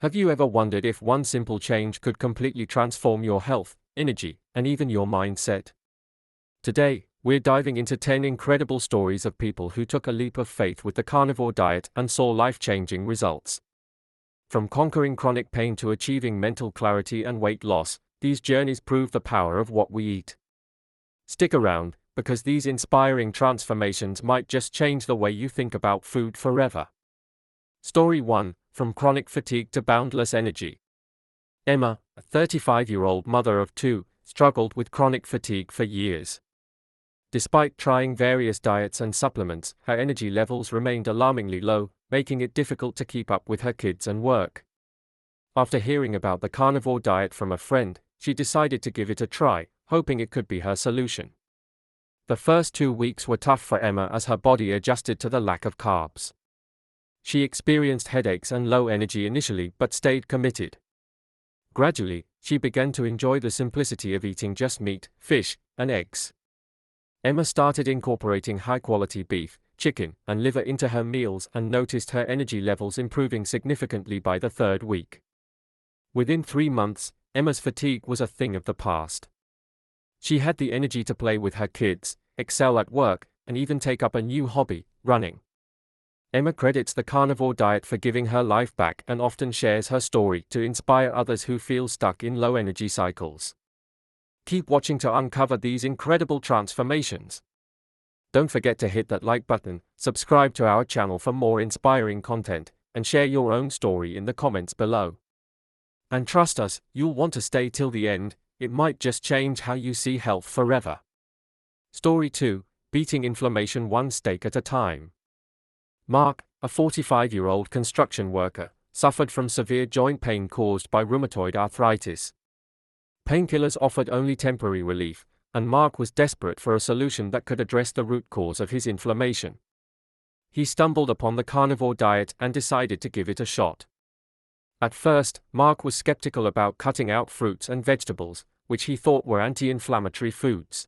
Have you ever wondered if one simple change could completely transform your health, energy, and even your mindset? Today, we're diving into 10 incredible stories of people who took a leap of faith with the carnivore diet and saw life-changing results. From conquering chronic pain to achieving mental clarity and weight loss, these journeys prove the power of what we eat. Stick around, because these inspiring transformations might just change the way you think about food forever. Story 1. From chronic fatigue to boundless energy. Emma, a 35-year-old mother of two, struggled with chronic fatigue for years. Despite trying various diets and supplements, her energy levels remained alarmingly low, making it difficult to keep up with her kids and work. After hearing about the carnivore diet from a friend, she decided to give it a try, hoping it could be her solution. The first 2 weeks were tough for Emma as her body adjusted to the lack of carbs. She experienced headaches and low energy initially but stayed committed. Gradually, she began to enjoy the simplicity of eating just meat, fish, and eggs. Emma started incorporating high-quality beef, chicken, and liver into her meals and noticed her energy levels improving significantly by the third week. Within 3 months, Emma's fatigue was a thing of the past. She had the energy to play with her kids, excel at work, and even take up a new hobby, running. Emma credits the carnivore diet for giving her life back and often shares her story to inspire others who feel stuck in low energy cycles. Keep watching to uncover these incredible transformations. Don't forget to hit that like button, subscribe to our channel for more inspiring content, and share your own story in the comments below. And trust us, you'll want to stay till the end. It might just change how you see health forever. Story 2. Beating inflammation one steak at a time. Mark, a 45-year-old construction worker, suffered from severe joint pain caused by rheumatoid arthritis. Painkillers offered only temporary relief, and Mark was desperate for a solution that could address the root cause of his inflammation. He stumbled upon the carnivore diet and decided to give it a shot. At first, Mark was skeptical about cutting out fruits and vegetables, which he thought were anti-inflammatory foods.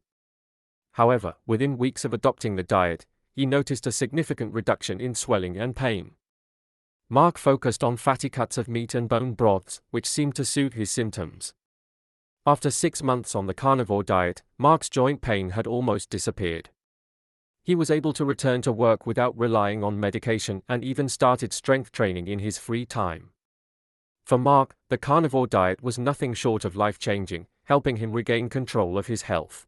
However, within weeks of adopting the diet, he noticed a significant reduction in swelling and pain. Mark focused on fatty cuts of meat and bone broths, which seemed to soothe his symptoms. After 6 months on the carnivore diet, Mark's joint pain had almost disappeared. He was able to return to work without relying on medication and even started strength training in his free time. For Mark, the carnivore diet was nothing short of life-changing, helping him regain control of his health.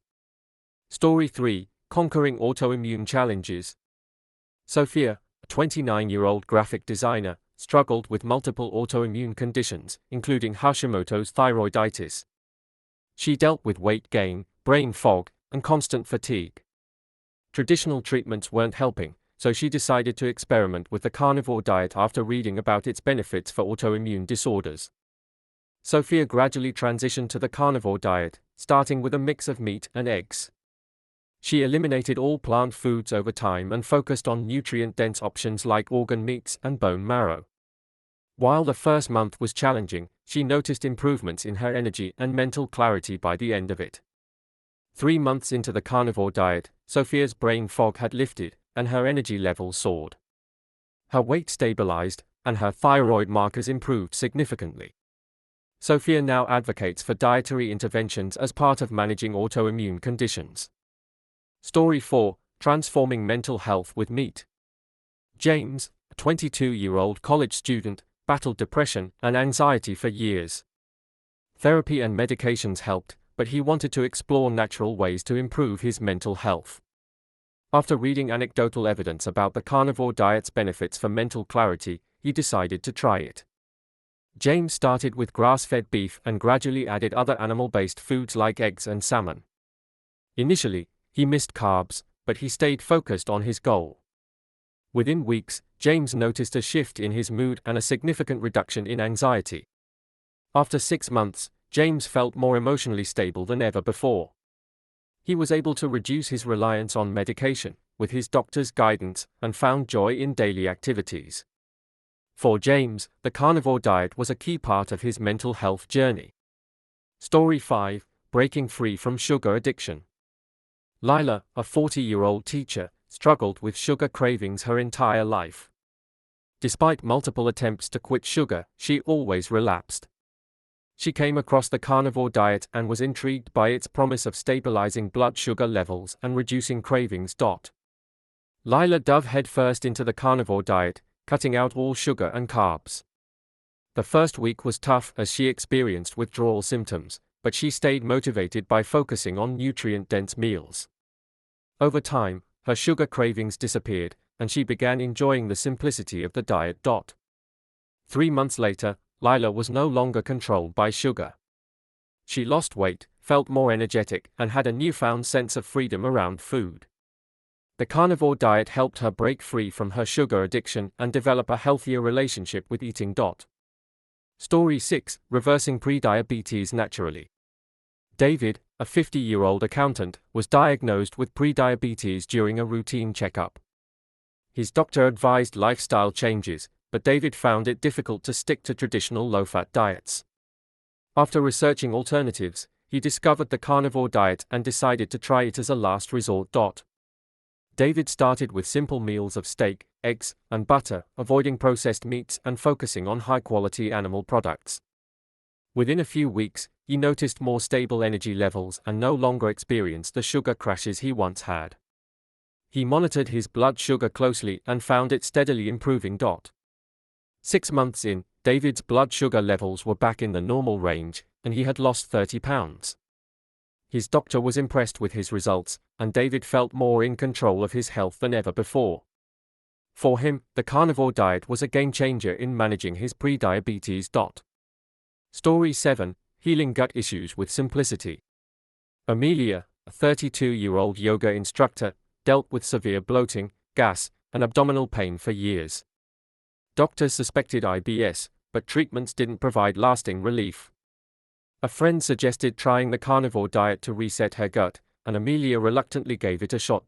Story 3. Conquering autoimmune challenges. Sophia, a 29-year-old graphic designer, struggled with multiple autoimmune conditions, including Hashimoto's thyroiditis. She dealt with weight gain, brain fog, and constant fatigue. Traditional treatments weren't helping, so she decided to experiment with the carnivore diet after reading about its benefits for autoimmune disorders. Sophia gradually transitioned to the carnivore diet, starting with a mix of meat and eggs. She eliminated all plant foods over time and focused on nutrient-dense options like organ meats and bone marrow. While the first month was challenging, she noticed improvements in her energy and mental clarity by the end of it. 3 months into the carnivore diet, Sophia's brain fog had lifted, and her energy levels soared. Her weight stabilized, and her thyroid markers improved significantly. Sophia now advocates for dietary interventions as part of managing autoimmune conditions. Story 4. Transforming mental health with meat. James, a 22-year-old college student, battled depression and anxiety for years. Therapy and medications helped, but he wanted to explore natural ways to improve his mental health. After reading anecdotal evidence about the carnivore diet's benefits for mental clarity, he decided to try it. James started with grass-fed beef and gradually added other animal-based foods like eggs and salmon. Initially, he missed carbs, but he stayed focused on his goal. Within weeks, James noticed a shift in his mood and a significant reduction in anxiety. After 6 months, James felt more emotionally stable than ever before. He was able to reduce his reliance on medication, with his doctor's guidance, and found joy in daily activities. For James, the carnivore diet was a key part of his mental health journey. Story 5. Breaking free from sugar addiction. Lila, a 40-year-old teacher, struggled with sugar cravings her entire life. Despite multiple attempts to quit sugar, she always relapsed. She came across the carnivore diet and was intrigued by its promise of stabilizing blood sugar levels and reducing cravings. Lila dove headfirst into the carnivore diet, cutting out all sugar and carbs. The first week was tough as she experienced withdrawal symptoms, but she stayed motivated by focusing on nutrient-dense meals. Over time, her sugar cravings disappeared, and she began enjoying the simplicity of the diet. 3 months later, Lila was no longer controlled by sugar. She lost weight, felt more energetic, and had a newfound sense of freedom around food. The carnivore diet helped her break free from her sugar addiction and develop a healthier relationship with eating. Story 6: Reversing Prediabetes Naturally. David, a 50-year-old accountant, was diagnosed with prediabetes during a routine checkup. His doctor advised lifestyle changes, but David found it difficult to stick to traditional low-fat diets. After researching alternatives, he discovered the carnivore diet and decided to try it as a last resort. David started with simple meals of steak, eggs, and butter, avoiding processed meats and focusing on high-quality animal products. Within a few weeks, he noticed more stable energy levels and no longer experienced the sugar crashes he once had. He monitored his blood sugar closely and found it steadily improving. 6 months in, David's blood sugar levels were back in the normal range, and he had lost 30 pounds. His doctor was impressed with his results, and David felt more in control of his health than ever before. For him, the carnivore diet was a game-changer in managing his prediabetes. Story 7: Healing Gut Issues with Simplicity. Amelia, a 32-year-old yoga instructor, dealt with severe bloating, gas, and abdominal pain for years. Doctors suspected IBS, but treatments didn't provide lasting relief. A friend suggested trying the carnivore diet to reset her gut, and Amelia reluctantly gave it a shot.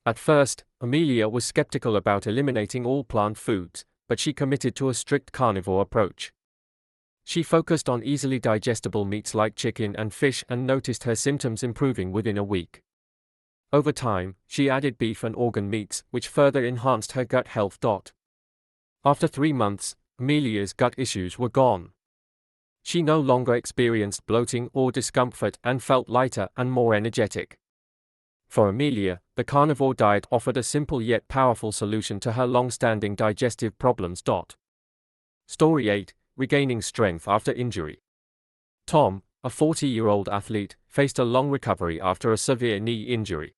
At first, Amelia was skeptical about eliminating all plant foods, but she committed to a strict carnivore approach. She focused on easily digestible meats like chicken and fish and noticed her symptoms improving within a week. Over time, she added beef and organ meats, which further enhanced her gut health. After 3 months, Amelia's gut issues were gone. She no longer experienced bloating or discomfort and felt lighter and more energetic. For Amelia, the carnivore diet offered a simple yet powerful solution to her long-standing digestive problems. Story 8: Regaining Strength After Injury. Tom, a 40-year-old athlete, faced a long recovery after a severe knee injury.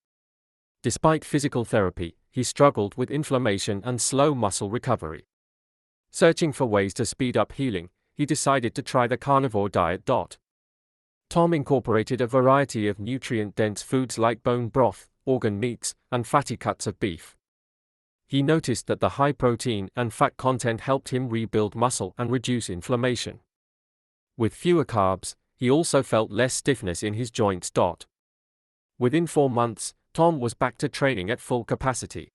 Despite physical therapy, he struggled with inflammation and slow muscle recovery. Searching for ways to speed up healing, he decided to try the carnivore diet. Tom incorporated a variety of nutrient-dense foods like bone broth, organ meats, and fatty cuts of beef. He noticed that the high protein and fat content helped him rebuild muscle and reduce inflammation. With fewer carbs, he also felt less stiffness in his joints. Within 4 months, Tom was back to training at full capacity.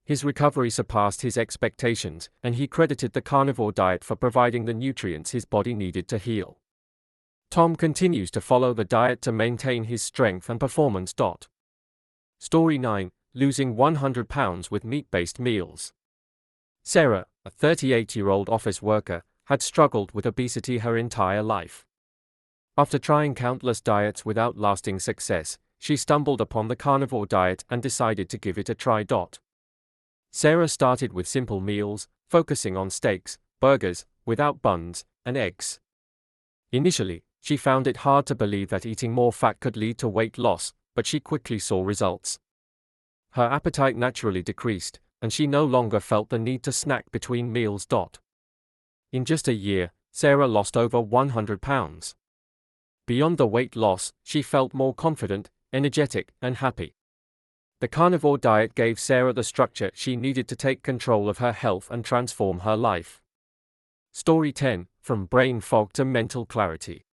His recovery surpassed his expectations, and he credited the carnivore diet for providing the nutrients his body needed to heal. Tom continues to follow the diet to maintain his strength and performance. Story 9: Losing 100 pounds with meat-based meals. Sarah, a 38-year-old office worker, had struggled with obesity her entire life. After trying countless diets without lasting success, she stumbled upon the carnivore diet and decided to give it a try. Sarah started with simple meals, focusing on steaks, burgers, without buns, and eggs. Initially, she found it hard to believe that eating more fat could lead to weight loss, but she quickly saw results. Her appetite naturally decreased, and she no longer felt the need to snack between meals. In just a year, Sarah lost over 100 pounds. Beyond the weight loss, she felt more confident, energetic, and happy. The carnivore diet gave Sarah the structure she needed to take control of her health and transform her life. Story 10: From Brain Fog to Mental Clarity.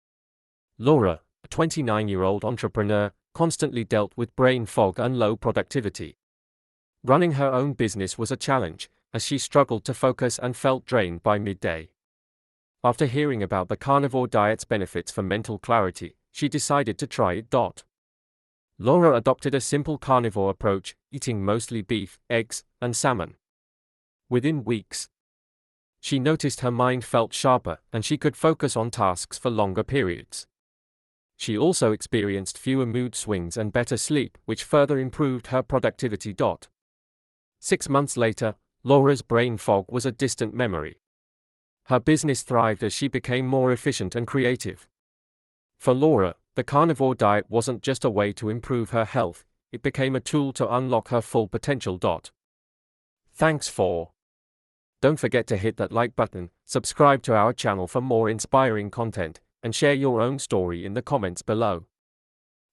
Laura, a 29-year-old entrepreneur, constantly dealt with brain fog and low productivity. Running her own business was a challenge, as she struggled to focus and felt drained by midday. After hearing about the carnivore diet's benefits for mental clarity, she decided to try it. Laura adopted a simple carnivore approach, eating mostly beef, eggs, and salmon. Within weeks, she noticed her mind felt sharper and she could focus on tasks for longer periods. She also experienced fewer mood swings and better sleep, which further improved her productivity. 6 months later, Laura's brain fog was a distant memory. Her business thrived as she became more efficient and creative. For Laura, the carnivore diet wasn't just a way to improve her health, it became a tool to unlock her full potential. Thanks for. Don't forget to hit that like button, subscribe to our channel for more inspiring content, and share your own story in the comments below.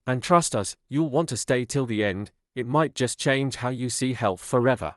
And trust us, you'll want to stay till the end, it might just change how you see health forever.